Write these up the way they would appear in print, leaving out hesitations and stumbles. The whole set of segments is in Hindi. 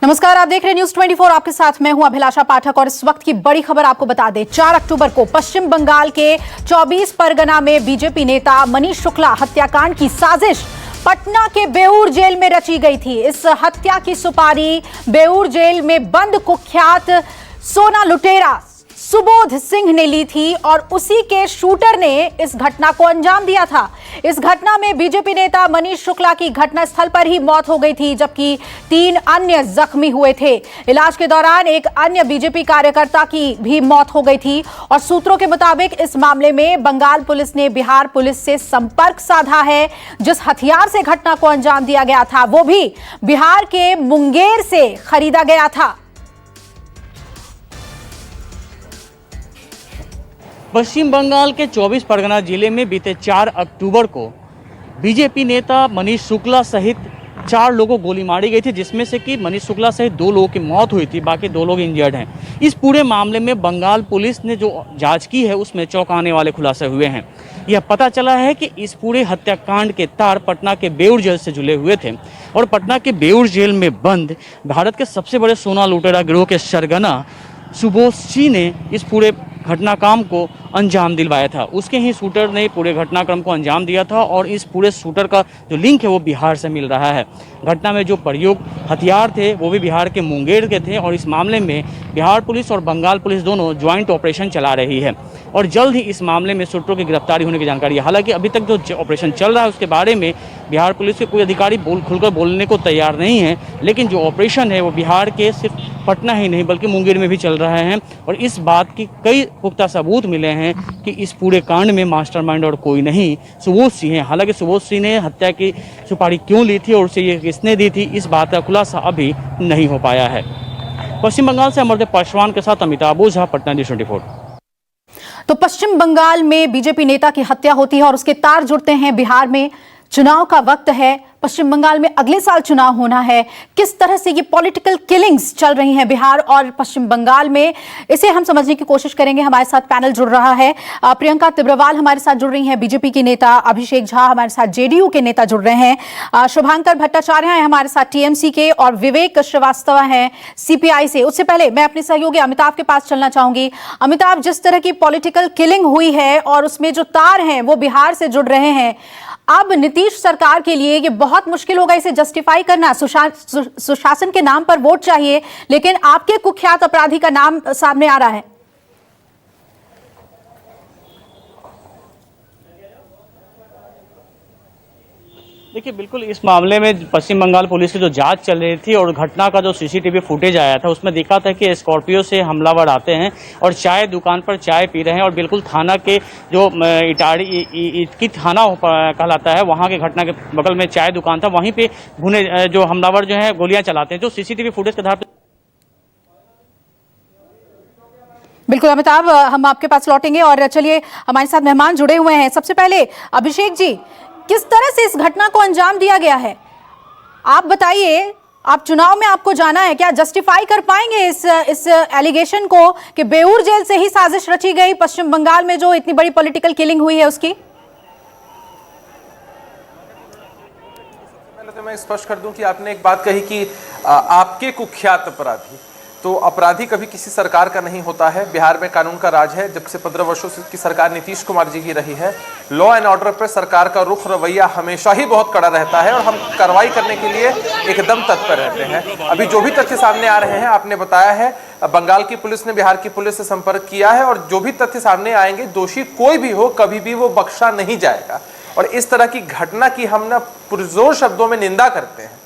नमस्कार, आप देख रहे हैं न्यूज 24। आपके साथ मैं हूं अभिलाषा पाठक और इस वक्त की बड़ी खबर आपको बता दें। 4 अक्टूबर को पश्चिम बंगाल के 24 परगना में बीजेपी नेता मनीष शुक्ला हत्याकांड की साजिश पटना के बेऊर जेल में रची गई थी। इस हत्या की सुपारी बेऊर जेल में बंद कुख्यात सोना लुटेरा सुबोध सिंह ने ली थी और उसी के शूटर ने इस घटना को अंजाम दिया था। इस घटना में बीजेपी नेता मनीष शुक्ला की घटनास्थल पर ही मौत हो गई थी, जबकि 3 अन्य जख्मी हुए थे। इलाज के दौरान एक अन्य बीजेपी कार्यकर्ता की भी मौत हो गई थी और सूत्रों के मुताबिक इस मामले में बंगाल पुलिस ने बिहार पुलिस से संपर्क साधा है। जिस हथियार से घटना को अंजाम दिया गया था वो भी बिहार के मुंगेर से खरीदा गया था। पश्चिम बंगाल के 24 परगना जिले में बीते 4 अक्टूबर को बीजेपी नेता मनीष शुक्ला सहित 4 लोगों को गोली मारी गई थी, जिसमें से कि मनीष शुक्ला सहित 2 लोगों की मौत हुई थी, बाकी 2 लोग इंजर्ड हैं। इस पूरे मामले में बंगाल पुलिस ने जो जांच की है उसमें चौंकाने वाले खुलासे हुए हैं। यह पता चला है कि इस पूरे हत्याकांड के तार पटना के बेऊर जेल से जुड़े हुए थे और पटना के बेऊर जेल में बंद भारत के सबसे बड़े सोना लुटेरा गिरोह के सरगना सुबोध सिंह ने इस पूरे घटनाक्रम को अंजाम दिलवाया था। उसके ही शूटर ने पूरे घटनाक्रम को अंजाम दिया था और इस पूरे शूटर का जो लिंक है वो बिहार से मिल रहा है। घटना में जो प्रयोग हथियार थे वो भी बिहार के मुंगेर के थे और इस मामले में बिहार पुलिस और बंगाल पुलिस दोनों ज्वाइंट ऑपरेशन चला रही है और जल्द ही इस मामले में शूटरों की गिरफ्तारी होने की जानकारी है। हालांकि अभी तक जो ऑपरेशन चल रहा है उसके बारे में बिहार पुलिस के कोई अधिकारी खुलकर बोलने को तैयार नहीं है, लेकिन जो ऑपरेशन है वो बिहार के सिर्फ पटना ही नहीं बल्कि मुंगेर में भी चल रहा है और इस बात की कई पुख्ता सबूत मिले हैं कि इस पूरे कांड में मास्टरमाइंड और कोई नहीं सुबोध सिंह है। हालांकि सुबोध सिंह ने हत्या की सुपारी क्यों ली थी और उसे ये किसने दी थी, इस बात का खुलासा अभी नहीं हो पाया है। पश्चिम बंगाल से अमरदेव पासवान के साथ अमिताभ ओझा, पटना न्यूज 24। तो पश्चिम बंगाल में बीजेपी नेता की हत्या होती है और उसके तार जुड़ते हैं बिहार में। चुनाव का वक्त है, पश्चिम बंगाल में अगले साल चुनाव होना है। किस तरह से ये पॉलिटिकल किलिंग्स चल रही हैं बिहार और पश्चिम बंगाल में, इसे हम समझने की कोशिश करेंगे। हमारे साथ पैनल जुड़ रहा है। प्रियंका तिब्रवाल हमारे साथ जुड़ रही हैं, बीजेपी की नेता। अभिषेक झा हमारे साथ जेडीयू के नेता जुड़ रहे हैं। शुभांकर भट्टाचार्य हैं हमारे साथ टीएमसी के और विवेक श्रीवास्तव हैं सीपीआई से। उससे पहले मैं अपने सहयोगी अमिताभ के पास चलना चाहूंगी। अमिताभ, जिस तरह की पॉलिटिकल किलिंग हुई है और उसमें जो तार हैं वो बिहार से जुड़ रहे हैं, अब नीतीश सरकार के लिए ये बहुत मुश्किल होगा इसे जस्टिफाई करना। सुशासन के नाम पर वोट चाहिए, लेकिन आपके कुख्यात अपराधी का नाम सामने आ रहा है। देखिए, बिल्कुल इस मामले में पश्चिम बंगाल पुलिस की जो जांच चल रही थी और घटना का जो सीसीटीवी फुटेज आया था उसमें दिखा था कि स्कॉर्पियो से हमलावर आते हैं और चाय दुकान पर चाय पी रहे हैं और बिल्कुल थाना के जो इटकी थाना कहलाता है वहां के घटना के बगल में चाय दुकान था, वहीं पे भुने जो हमलावर जो है गोलियां चलाते हैं। जो सीसीटीवी फुटेज के आधार पर बिल्कुल अमिताभ, हम आपके पास लौटेंगे और चलिए हमारे साथ मेहमान जुड़े हुए हैं। सबसे पहले अभिषेक जी, किस तरह से इस घटना को अंजाम दिया गया है, आप बताइए। आप चुनाव में आपको जाना है, क्या जस्टिफाई कर पाएंगे इस एलिगेशन को कि बेऊर जेल से ही साजिश रची गई पश्चिम बंगाल में जो इतनी बड़ी पॉलिटिकल किलिंग हुई है उसकी? पहले तो मैं स्पष्ट कर दूं कि आपने एक बात कही कि आपके कुख्यात अपराधी, तो अपराधी कभी किसी सरकार का नहीं होता है। बिहार में कानून का राज है। जब से 15 वर्षों से की सरकार नीतीश कुमार जी की रही है, लॉ एंड ऑर्डर पर सरकार का रुख रवैया हमेशा ही बहुत कड़ा रहता है और हम कार्रवाई करने के लिए एकदम तत्पर रहते हैं। अभी जो भी तथ्य सामने आ रहे हैं, आपने बताया है बंगाल की पुलिस ने बिहार की पुलिस से संपर्क किया है और जो भी तथ्य सामने आएंगे, दोषी कोई भी हो, कभी भी वो बख्शा नहीं जाएगा। और इस तरह की घटना की हम ना पुरजोर शब्दों में निंदा करते हैं।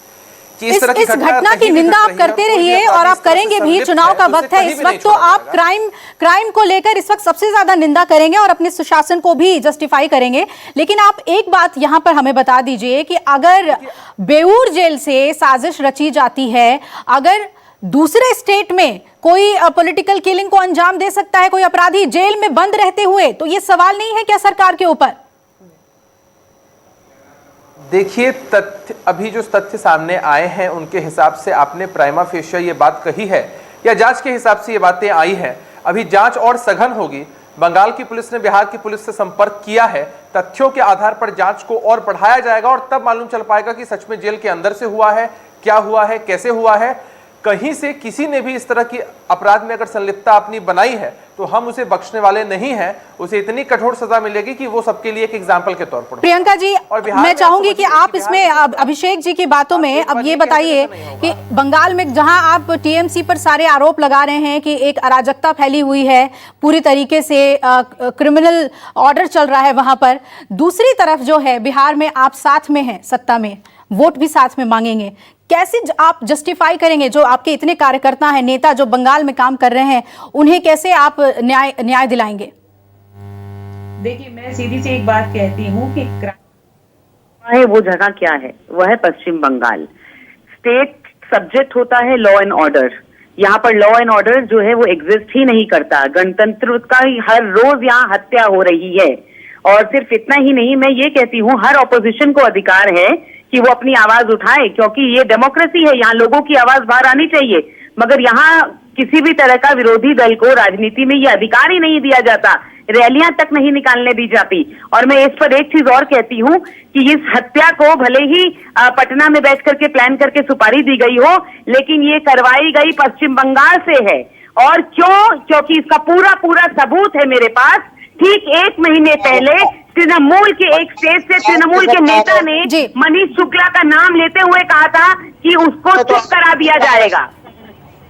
इस घटना की निंदा आप करते रहिए और आप करेंगे भी। चुनाव का वक्त है, इस वक्त तो आप क्राइम को लेकर इस वक्त सबसे ज्यादा निंदा करेंगे और अपने सुशासन को भी जस्टिफाई करेंगे। लेकिन आप एक बात यहां पर हमें बता दीजिए कि अगर बेऊर जेल से साजिश रची जाती है, अगर दूसरे स्टेट में कोई पॉलिटिकल किलिंग को अंजाम दे सकता है कोई अपराधी जेल में बंद रहते हुए, तो ये सवाल नहीं है क्या सरकार के ऊपर? देखिए, तथ्य अभी जो तथ्य सामने आए हैं उनके हिसाब से आपने प्राइमा फेशिया ये बात कही है या जांच के हिसाब से ये बातें आई हैं। अभी जांच और सघन होगी। बंगाल की पुलिस ने बिहार की पुलिस से संपर्क किया है। तथ्यों के आधार पर जांच को और बढ़ाया जाएगा और तब मालूम चल पाएगा कि सच में जेल के अंदर से हुआ है, क्या हुआ है, कैसे हुआ है। कहीं से किसी ने भी इस तरह की अपराध में अगर संलिप्तता अपनी बनाई है तो हम उसे बख्शने वाले नहीं हैं। उसे इतनी कठोर सजा मिलेगी कि वो सबके लिए एक एग्जाम्पल के तौर पर। प्रियंका जी, और बिहार मैं में चाहूंगी कि आप बिहार इसमें अभिषेक जी की बातों में अब ये बताइए कि बंगाल में जहां आप टीएमसी पर सारे आरोप लगा रहे हैं कि एक अराजकता फैली हुई है, पूरी तरीके से क्रिमिनल ऑर्डर चल रहा है वहां पर, दूसरी तरफ जो है बिहार में आप साथ में हैं, सत्ता में, वोट भी साथ में मांगेंगे, कैसे आप जस्टिफाई करेंगे जो आपके इतने कार्यकर्ता हैं, नेता जो बंगाल में काम कर रहे हैं, उन्हें कैसे आप न्याय दिलाएंगे? देखिए, मैं सीधी सी एक बात कहती हूँ कि है वो जगह क्या है, वह है पश्चिम बंगाल। स्टेट सब्जेक्ट होता है लॉ एंड ऑर्डर। यहाँ पर लॉ एंड ऑर्डर जो है वो एग्जिस्ट ही नहीं करता। गणतंत्र का ही हर रोज यहाँ हत्या हो रही है। और सिर्फ इतना ही नहीं, मैं ये कहती हूँ हर ऑपोजिशन को अधिकार है कि वो अपनी आवाज उठाए, क्योंकि ये डेमोक्रेसी है, यहाँ लोगों की आवाज बाहर आनी चाहिए। मगर यहाँ किसी भी तरह का विरोधी दल को राजनीति में ये अधिकार ही नहीं दिया जाता, रैलियां तक नहीं निकालने दी जाती। और मैं इस पर एक चीज और कहती हूँ कि इस हत्या को भले ही पटना में बैठ करके प्लान करके सुपारी दी गई हो, लेकिन ये करवाई गई पश्चिम बंगाल से है। और क्योंकि इसका पूरा सबूत है मेरे पास। ठीक 1 महीने पहले तृणमूल के एक स्टेज से तृणमूल के नेता ने मनीष शुक्ला का नाम लेते हुए कहा था कि उसको चुप करा दिया जाएगा।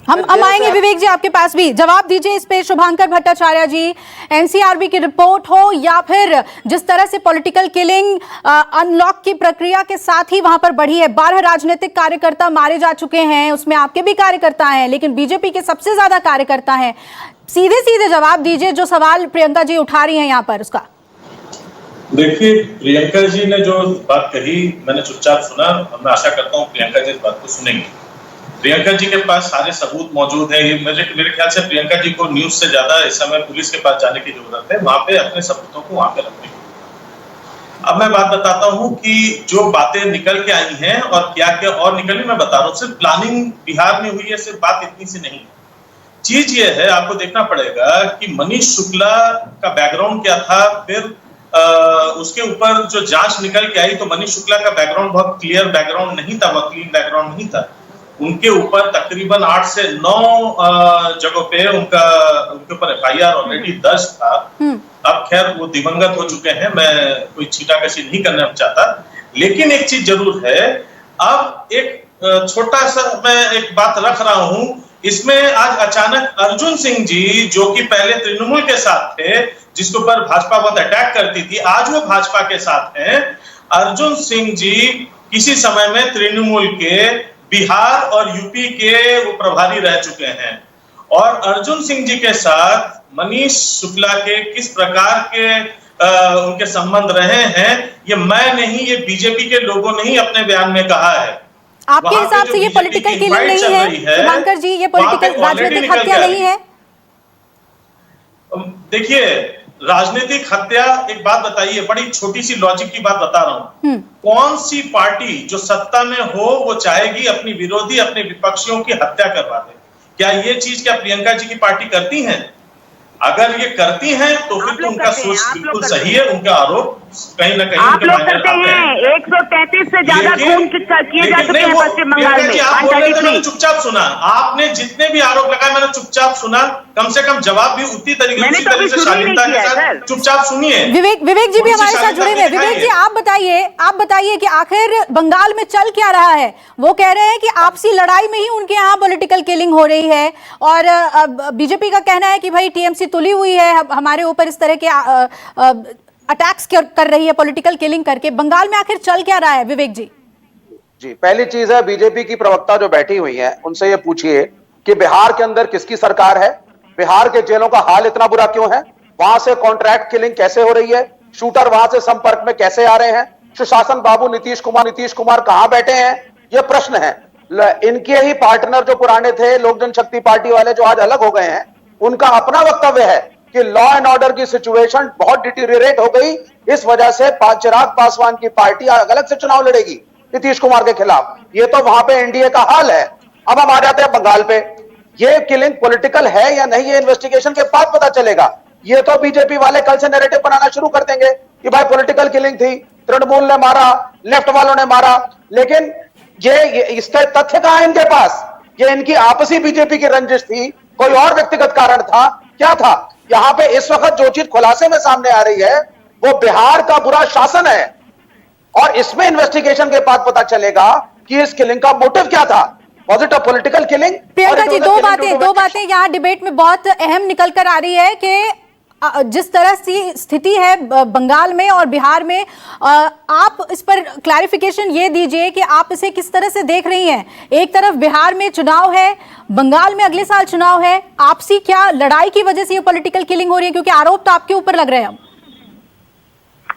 हम आएंगे विवेक जी आपके पास भी। जवाब दीजिए इस पे शुभांकर भट्टाचार्य जी। एनसीआरबी की रिपोर्ट हो या फिर जिस तरह से पॉलिटिकल किलिंग अनलॉक की प्रक्रिया के साथ ही वहां पर बढ़ी है, 12 राजनीतिक कार्यकर्ता मारे जा चुके हैं, उसमें आपके भी कार्यकर्ता हैं, लेकिन बीजेपी के सबसे ज्यादा कार्यकर्ता हैं। सीधे जवाब दीजिए जो सवाल प्रियंका जी उठा रही हैं यहाँ पर उसका। देखिए, प्रियंका जी ने जो बात कही मैंने चुपचाप सुना। मैं आशा करता हूँ प्रियंका जी इस बात को सुनेंगे। प्रियंका जी के पास सारे सबूत मौजूद है। मेरे ख्याल से प्रियंका जी को न्यूज से ज्यादा इस समय पुलिस के पास जाने की जरूरत है, वहां पे अपने सबूतों को वहां पे रखने की। अब मैं बात बताता हूं कि जो बातें निकल के आई हैं और क्या क्या और निकली, मैं बता रहा हूँ। सिर्फ प्लानिंग बिहार में हुई है, सिर्फ बात इतनी सी नहीं। चीज ये है, आपको देखना पड़ेगा कि मनीष शुक्ला का बैकग्राउंड क्या था। फिर उसके ऊपर जो जांच निकल के आई तो मनीष शुक्ला का बैकग्राउंड बहुत क्लियर बैकग्राउंड नहीं था, बहुत क्लीन बैकग्राउंड नहीं था। उनके ऊपर तकरीबन 8 से 9 जगहों पे उनके ऊपर FIR ऑलरेडी दर्ज था। अब खैर वो दिवंगत हो चुके हैं, मैं कोई छीटाकशी नहीं करना चाहता। लेकिन एक चीज जरूर है, अब एक छोटा सा मैं एक बात रख रहा हूं इसमें। आज अचानक अर्जुन सिंह जी, जो कि पहले तृणमूल के साथ थे, जिसके ऊपर भाजपा बहुत अटैक करती थी, आज वो भाजपा के साथ हैं। अर्जुन सिंह जी किसी समय में तृणमूल के बिहार और यूपी के वो प्रभारी रह चुके हैं। और अर्जुन सिंह जी के साथ मनीष शुक्ला के किस प्रकार के उनके संबंध रहे हैं, ये मैं नहीं, ये बीजेपी के लोगों ने ही अपने बयान में कहा है। आपके हिसाब से ये पॉलिटिकल किलिंग नहीं है शुभांकर जी, ये पॉलिटिकल राजनीतिक हत्या नहीं है? देखिए, राजनीतिक हत्या, एक बात बताइए, बड़ी छोटी सी लॉजिक की बात बता रहा हूं। कौन सी पार्टी जो सत्ता में हो वो चाहेगी अपनी विरोधी, अपने विपक्षियों की हत्या करवा दे? क्या ये चीज क्या प्रियंका जी की पार्टी करती हैं? अगर ये करती हैं तो फिर तो उनका सोच बिल्कुल सही है, उनका आरोप कहीं ना कहीं आप लोग करते हैं। 133 से ज्यादा खून किए जा चुके हैं पश्चिम बंगाल में। आप बोल रहे थे, मैंने चुपचाप सुना। आपने जितने भी आरोप लगाए मैंने चुपचाप सुना। कम से कम जवाब भी उसी तरीके से शालीनता के साथ चुपचाप सुनिए। विवेक जी भी हमारे साथ जुड़े हुए। विवेक जी, आप बताइए कि आखिर बंगाल में चल क्या रहा है? वो कह रहे हैं कि आपसी लड़ाई में ही उनके यहाँ पॉलिटिकल किलिंग हो रही है, और बीजेपी का कहना है कि भाई टीएमसी तुली हुई है, हमारे ऊपर इस तरह के अटैक्स कर रही है पॉलिटिकल किलिंग करके। बंगाल में आखिर चल क्या रहा है विवेक जी? जी, पहली चीज है, बीजेपी की प्रवक्ता जो बैठी हुई हैं उनसे ये पूछिए कि बिहार के अंदर किसकी सरकार है, बिहार के जेलों का हाल इतना बुरा क्यों है, वहां से कॉन्ट्रैक्ट किलिंग कैसे हो रही है, शूटर वहां से संपर्क में कैसे आ रहे हैं, सुशासन बाबू नीतीश कुमार कहां बैठे हैं, ये प्रश्न है। इनके ही पार्टनर जो पुराने थे लोक जनशक्ति पार्टी वाले, जो आज अलग हो गए हैं, उनका अपना वक्तव्य है कि लॉ एंड ऑर्डर की सिचुएशन बहुत डिटीरियरेट हो गई, इस वजह से चिराग पासवान की पार्टी अलग से चुनाव लड़ेगी नीतीश कुमार के खिलाफ। ये तो वहां पे एनडीए का हाल है। अब हम आ जाते हैं बंगाल पे। ये किलिंग पॉलिटिकल है या नहीं, ये इन्वेस्टिगेशन के बाद पता चलेगा। ये तो बीजेपी वाले कल से नैरेटिव बनाना शुरू कर देंगे कि भाई पॉलिटिकल किलिंग थी, तृणमूल ने मारा, लेफ्ट वालों ने मारा। लेकिन ये इसका तथ्य कहां है इनके पास ये इनकी आपसी बीजेपी की रंजिश थी, कोई और व्यक्तिगत कारण था, क्या था? यहां पे इस वक्त जो चीज खुलासे में सामने आ रही है वो बिहार का बुरा शासन है, और इसमें इन्वेस्टिगेशन के बाद पता चलेगा कि इस किलिंग का मोटिव क्या था। Was it a political killing? Priyanka ji, दो बातें यहाँ डिबेट में बहुत अहम निकल कर आ रही है कि जिस तरह से स्थिति है बंगाल में और बिहार में, आप इस पर क्लैरिफिकेशन ये दीजिए कि आप इसे किस तरह से देख रही हैं। एक तरफ बिहार में चुनाव है, बंगाल में अगले साल चुनाव है, आपसी क्या लड़ाई की वजह से ये पॉलिटिकल किलिंग हो रही है? क्योंकि आरोप तो आपके ऊपर लग रहे हैं।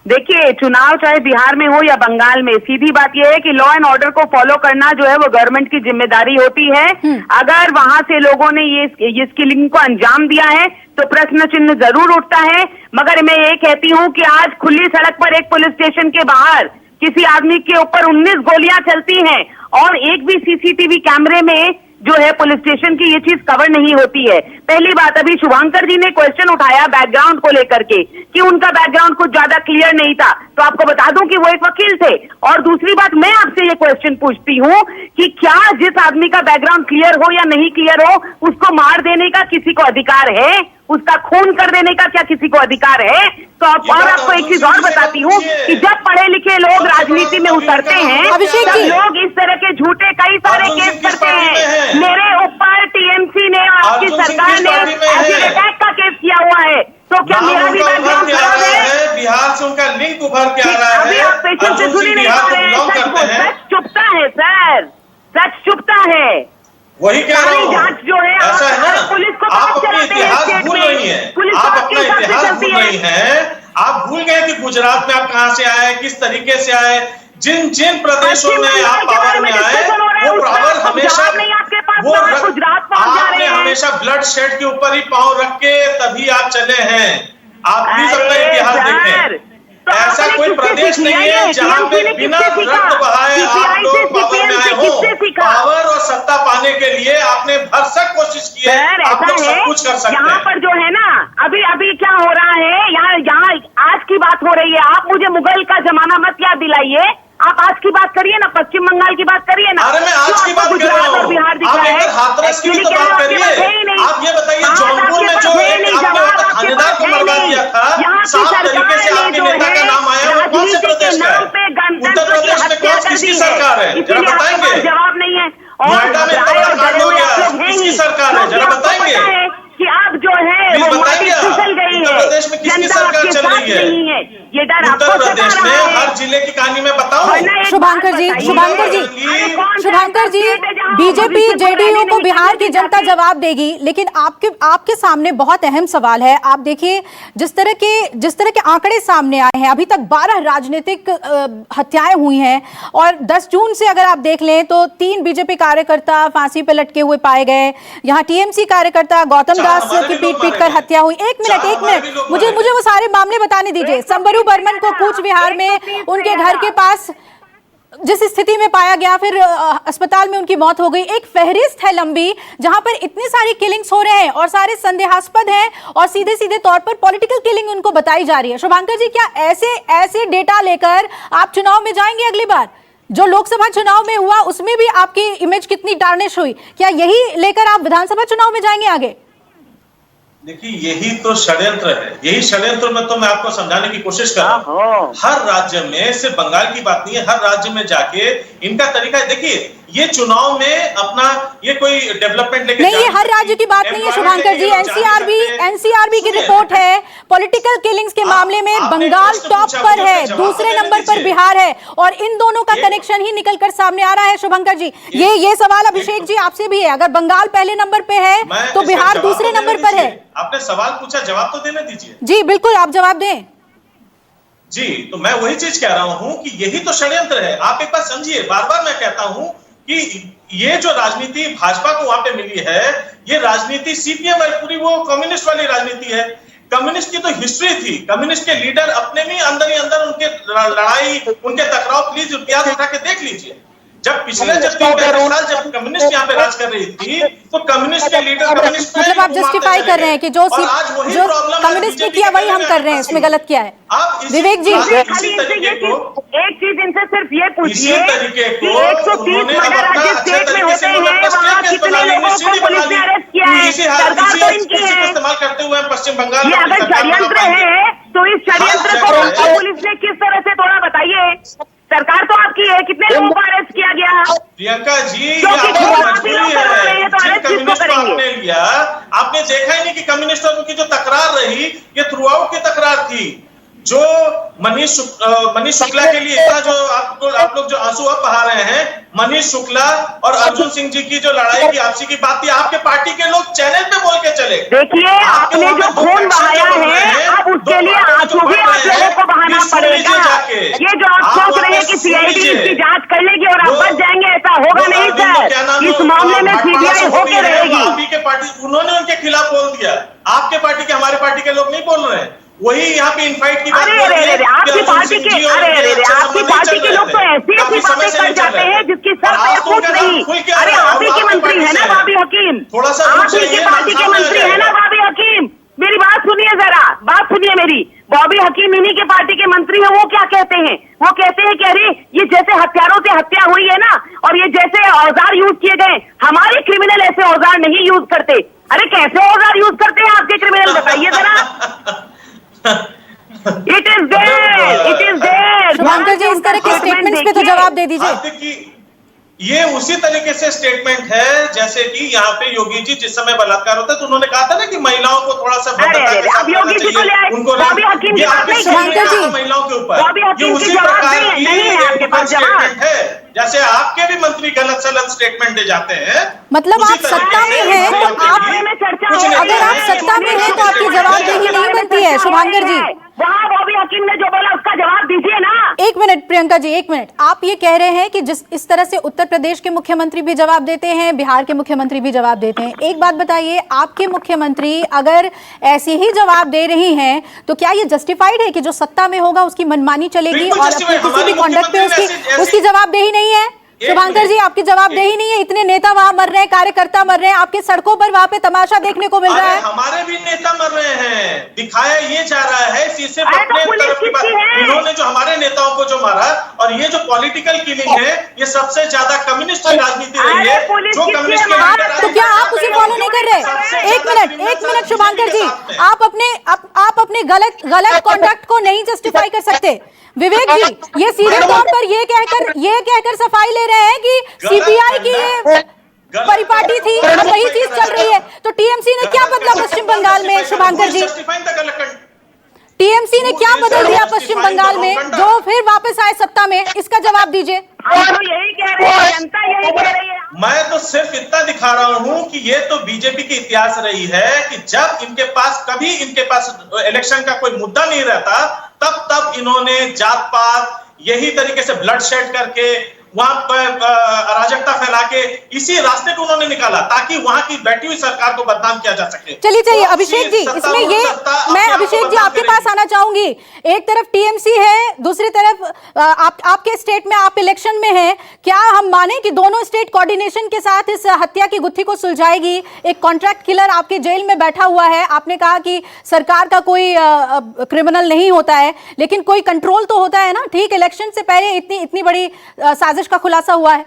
देखिए, चुनाव चाहे बिहार में हो या बंगाल में, सीधी बात यह है कि लॉ एंड ऑर्डर को फॉलो करना जो है वो गवर्नमेंट की जिम्मेदारी होती है। अगर वहां से लोगों ने ये किलिंग को अंजाम दिया है तो प्रश्न चिन्ह जरूर उठता है। मगर मैं ये कहती हूं कि आज खुली सड़क पर एक पुलिस स्टेशन के बाहर किसी आदमी के ऊपर 19 गोलियां चलती हैं और एक भी सीसीटीवी कैमरे में जो है पुलिस स्टेशन की ये चीज कवर नहीं होती है। पहली बात, अभी शुभांकर जी ने क्वेश्चन उठाया बैकग्राउंड को लेकर के कि उनका बैकग्राउंड कुछ ज्यादा क्लियर नहीं था, तो आपको बता दूं कि वो एक वकील थे। और दूसरी बात, मैं आपसे ये क्वेश्चन पूछती हूं कि क्या जिस आदमी का बैकग्राउंड क्लियर हो या नहीं क्लियर हो, उसको मार देने का किसी को अधिकार है? उसका खून कर देने का क्या किसी को अधिकार है? तो और आपको एक चीज और बताती हूँ कि जब पढ़े लिखे लोग राजनीति में उतरते हैं, अभिषेक जी, लोग इस तरह के झूठे कई सारे केस करते हैं। मेरे ऊपर टीएमसी ने और आपकी सरकार ने एसिड अटैक का केस किया हुआ है, तो क्या मेरा भी बैकग्राउंड खराब है? बिहार से उनका लिंक उभर के आ रहा है। अभी आप पेशेंट से सुन ही नहीं पा रहे हैं। सच चुपता है सर, सच चुपता है। वही कह रहा हूँ, जांच जो है ऐसा है ना, पुलिस को आप अपना इतिहास भूल रही हैं, आप अपना इतिहास भूल रही हैं। आप भूल गए कि गुजरात में आप कहां से आए, किस तरीके से आए, जिन जिन प्रदेशों में आप पावर में आए वो पावर हमेशा वो आपने हमेशा ब्लड शेड के ऊपर ही पांव रख के तभी आप चले हैं। आप प्लीज अपना इतिहास देखें। ऐसा कोई प्रदेश नहीं है जहां पे बिना रक्त बहाए आप लोग पावर में आए हो। पावर और सत्ता पाने के लिए आपने भरसक कोशिश की है, आप लोग सब कुछ कर सकते हैं। यहाँ पर जो है ना, अभी क्या हो रहा है, यहाँ आज की बात हो रही है। आप मुझे मुगल का जमाना मत याद दिलाइए, आप आज की बात करिए ना, पश्चिम बंगाल की बात करिए ना। अरे मैं आज की बात कर रहा हूँ, आप एक हाथरस की भी तो बात करिए। आप ये बताइए, जौनपुर में जो आपके थानेदार को मरवा दिया था, साफ तरीके से आपके नेता का नाम आया, वो कौन से प्रदेश का है? उत्तर प्रदेश में कौन किसकी सरकार है, जरा बताएंगे? जवाब नहीं है। नोएडा में इतना बड़ा कांड हो गया, किसकी सरकार है, जरा बताएंगे? कि आप जो है वो माटी फिसल गई है, उत्तर प्रदेश में किसकी सरकार चल रही है? ये डर उत्तर प्रदेश में हर जिले की कहानी में बताऊं। शुभांकर जी, बीजेपी जेडीयू को बिहार की जनता जवाब देगी, लेकिन आपके सामने बहुत अहम सवाल है। आप देखिए जिस तरह के आंकड़े सामने आए हैं, अभी तक 12 राजनीतिक हत्याएं हुई हैं और 10 जून से अगर आप देख लें तो 3 बीजेपी कार्यकर्ता फांसी पे लटके हुए पाए गए। यहाँ टीएमसी कार्यकर्ता गौतम दास की पीट कर हत्या हुई। एक मिनट, मुझे वो सारे मामले बताने दीजिए। संबरू बर्मन को कूच बिहार में उनके घर के पास जिस स्थिति में पाया गया, फिर अस्पताल में उनकी मौत हो गई। एक फहरिस्त है लंबी जहां पर इतनी सारी किलिंग्स हो रहे हैं और सारे संदेहास्पद हैं और सीधे सीधे तौर पर पॉलिटिकल किलिंग उनको बताई जा रही है। शुभांकर जी, क्या ऐसे डेटा लेकर आप चुनाव में जाएंगे अगली बार? जो लोकसभा चुनाव में हुआ उसमें भी आपकी इमेज कितनी टार्निश हुई, क्या यही लेकर आप विधानसभा चुनाव में जाएंगे आगे? देखिए, यही तो षड्यंत्र है। यही षड्यंत्र में तो मैं आपको समझाने की कोशिश कर रहा हूँ। हर राज्य में, सिर्फ बंगाल की बात नहीं है, हर राज्य में जाके इनका तरीका है। देखिए, ये चुनाव में अपना ये कोई डेवलपमेंट लेके नहीं, ये हर राज्य की बात नहीं है शुभांकर जी। एनसीआरबी की रिपोर्ट है, पॉलिटिकल किलिंग्स के मामले में बंगाल टॉप पर है, दूसरे नंबर पर बिहार है और इन दोनों का कनेक्शन ही निकल कर सामने आ रहा है। शुभांकर जी, ये सवाल अभिषेक जी आपसे भी है। अगर बंगाल पहले नंबर पे है तो बिहार दूसरे नंबर पर है। आपने सवाल पूछा, जवाब तो देने दीजिए। जी बिल्कुल, आप जवाब दें। जी, तो मैं वही चीज कह रहा हूं कि यही तो षड्यंत्र है। आप एक बार समझिए, बार बार मैं कहता हूं कि ये जो राजनीति भाजपा को वहां पे मिली है, ये राजनीति सीपीएम पूरी वो कम्युनिस्ट वाली राजनीति है। कम्युनिस्ट की तो हिस्ट्री थी, कम्युनिस्ट के लीडर अपने भी अंदर ही अंदर उनके लड़ाई, उनके टकराव, प्लीज इतिहास उठा के देख लीजिए। जब पिछले जब 3 साल जब कम्युनिस्ट यहाँ पे राज कर रही थी तो कम्युनिस्ट के लीडर कम्युनिस्ट मतलब आप जस्टिफाई कर रहे हैं कि जो कम्युनिस्ट ने किया वही हम कर रहे हैं, इसमें गलत क्या है? विवेक जी, एक चीज इनसे सिर्फ ये पूछिए कि 130 मर्डर राज्य स्टेट में होते हैं, वहाँ कितने लोगों को पुलिस ने अरेस्ट किया है? सरकार तो इनकी है। इस्तेमाल करते हुए पश्चिम बंगाल ये अगर षड्यंत्र है तो इस षड्यंत्र को पुलिस ने किस तरह से तोड़ा, बताइए। सरकार तो आपकी है, कितने लोगों को अरेस्ट किया गया? प्रियंका जी, ये क्योंकि आपकी आप ही लोग मजबूरी करा रहे है। हैं तो जिन अरेस्ट किसको कम्युनिस्ट को करेंगे? आपने लिया, आपने देखा ही नहीं कि कम्युनिस्टों की जो तकरार रही ये थ्रू आउट की तकरार थी। जो मनीष शुक्ला के लिए इतना जो आप लोग जो आंसू अब बहा रहे हैं, मनीष शुक्ला और अर्जुन सिंह जी की जो लड़ाई की आपसी की बात थी, आपके पार्टी के लोग चैनल पे बोल के चले। देखिए, आपने जो खून बहाया है अब उसके लिए आंसू भी आप लोगों को बहाना पड़ेगा। ये जो आप सोच रहे हैं कि सीआईडी इसकी जांच कर लेगी और आप बच जाएंगे, ऐसा होगा नहीं सर। इस मामले में सीबीआई होके रहेगी। आपी के पार्टी उन्होंने उनके खिलाफ बोल दिया, आपके पार्टी के हमारे पार्टी के लोग नहीं बोल रहे हैं। वही यहाँ पे इनफाइट की बात अरे आपकी पार्टी के आपकी पार्टी के लोग तो ऐसी ऐसी बातें कर जाते हैं जिसकी सर पे कुछ नहीं। अरे आप ही के मंत्री है ना भाभी हकीम, आप ही की पार्टी के मंत्री है ना भाभी हकीम। मेरी बात सुनिए जरा, बात सुनिए मेरी। बॉबी हकीम इन्हीं के पार्टी के मंत्री हैं। वो क्या कहते हैं? वो कहते हैं कि अरे ये जैसे हथियारों से हत्या हुई है ना, और ये जैसे औजार यूज किए गए, हमारे क्रिमिनल ऐसे औजार नहीं यूज करते। अरे कैसे औजार यूज करते हैं आपके क्रिमिनल, बताइए जरा। It is there. शुभंकर जी, इस तरह के स्टेटमेंट्स पे तो जवाब दे दीजिए। ये उसी तरीके से स्टेटमेंट है जैसे कि यहाँ पे योगी जी जिस समय बलात्कार होता है तो उन्होंने कहा था ना कि महिलाओं को थोड़ा सा अब योगी जी को ले आए, बॉबी हकीम की बात नहीं करेंगे महिलाओं के ऊपर। बॉबी हकीम की जवाब नहीं है आपके पास जवाब है। जैसे आपके भी मंत्री गलत सलत स्टेटमेंट दे जाते हैं, मतलब आप सत्ता में हैं तो आप, अगर आप सत्ता में हैं तो आपकी जवाबदेही नहीं बनती है। शुभंकर जी, वहाँ बॉबी हकीम ने जो बोला उसका जवाब दीजिए ना। एक मिनट प्रियंका जी, एक मिनट। आप ये कह रहे हैं कि जिस इस तरह से उत्तर प्रदेश के मुख्यमंत्री भी जवाब देते हैं, बिहार के मुख्यमंत्री भी जवाब देते हैं। एक बात बताइए, आपके मुख्यमंत्री अगर ऐसे ही जवाब दे रही हैं तो क्या ये जस्टिफाइड है कि जो सत्ता में होगा उसकी मनमानी चलेगी और अपने किसी भी कॉन्डक्ट पे उसकी जवाबदेही नहीं है? शुभंकर जी, आपकी जवाबदेही नहीं है। इतने नेता वहां मर रहे हैं, कार्यकर्ता मर रहे हैं, आपके सड़कों पर वहां पे तमाशा देखने को मिल रहा है। हमारे भी नेता मर रहे हैं, दिखाया ये जा रहा है सिर्फ अपने तरफ की बात। इन्होंने जो हमारे नेताओं को जो मारा, और ये जो पॉलिटिकल किलिंग है, ये सबसे ज्यादा कम्युनिस्ट की राजनीति रही है। जो कम्युनिस्ट के लीडर, तो क्या आप उसे फॉलो नहीं कर रहे? एक मिनट शुभंकर जी, आप अपने गलत कॉन्डक्ट को नहीं जस्टिफाई कर सकते। विवेक जी, ये सीधे तौर पर ये कहकर सफाई ले रहे हैं कि सीबीआई की ये परिपाटी थी, वही चीज चल रही है। तो टीएमसी ने क्या बदला पश्चिम बंगाल में? शुभंकर जी, टीएमसी ने क्या बदल दिया पश्चिम बंगाल में जो फिर वापस आए सत्ता में? इसका जवाब दीजिए। यही कह रहे हैं, जनता यही कह रही है। मैं तो सिर्फ इतना दिखा रहा हूं कि ये तो बीजेपी की इतिहास रही है कि जब इनके पास इलेक्शन का कोई मुद्दा नहीं रहता, तब इन्होंने जात पात यही तरीके से ब्लड शेड करके वहां पर अराजकता फैला के इसी रास्ते को उन्होंने निकाला ताकि वहां की बैठी हुई सरकार को बदनाम किया जा सके। चलिए अभिषेक जी, इसमें ये मैं अभिषेक जी आपके पास आना चाहूंगी। एक तरफ टीएमसी है, दूसरी तरफ आपके स्टेट में आप इलेक्शन में हैं। क्या हम माने कि दोनों स्टेट कोऑर्डिनेशन के साथ इस हत्या की गुत्थी को सुलझाएगी? एक कॉन्ट्रैक्ट किलर आपके जेल में बैठा हुआ है। आपने कहा कि सरकार का कोई क्रिमिनल नहीं होता है, लेकिन कोई कंट्रोल तो होता है ना। ठीक इलेक्शन से पहले इतनी बड़ी साजिश का खुलासा हुआ है।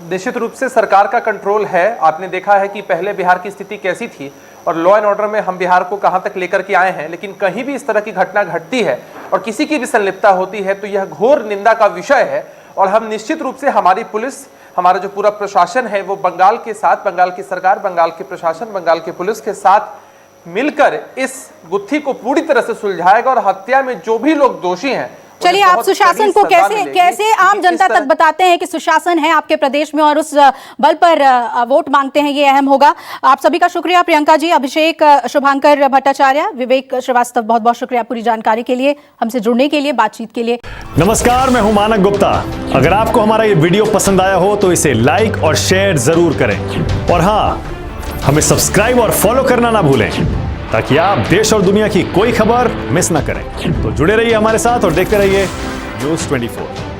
निश्चित रूप से सरकार का कंट्रोल है। आपने देखा है कि पहले बिहार की स्थिति कैसी थी और लॉ एंड ऑर्डर में हम बिहार को कहां तक लेकर के आए हैं, लेकिन कहीं भी इस तरह की घटना घटती है और किसी की भी संलिप्तता होती है तो यह घोर निंदा का विषय है। और हम निश्चित रूप से, हमारी पुलिस, हमारा जो पूरा प्रशासन है वो बंगाल के साथ, बंगाल की सरकार, बंगाल के प्रशासन, बंगाल की पुलिस के साथ मिलकर इस गुत्थी को पूरी तरह से सुलझाएगा और हत्या में जो भी लोग दोषी हैं। चलिए, आप सुशासन को कैसे आम जनता तक बताते हैं कि सुशासन है आपके प्रदेश में और उस बल पर वोट मांगते हैं, ये अहम होगा। आप सभी का शुक्रिया, प्रियंका जी, अभिषेक, शुभंकर भट्टाचार्य, विवेक श्रीवास्तव, बहुत बहुत शुक्रिया पूरी जानकारी के लिए, हमसे जुड़ने के लिए, बातचीत के लिए। नमस्कार, मैं हूं मानक गुप्ता। अगर आपको हमारा ये वीडियो पसंद आया हो तो इसे लाइक और शेयर जरूर करें, और हाँ, हमें सब्सक्राइब और फॉलो करना ना भूलें ताकि आप देश और दुनिया की कोई खबर मिस ना करें। तो जुड़े रहिए हमारे साथ और देखते रहिए न्यूज 24।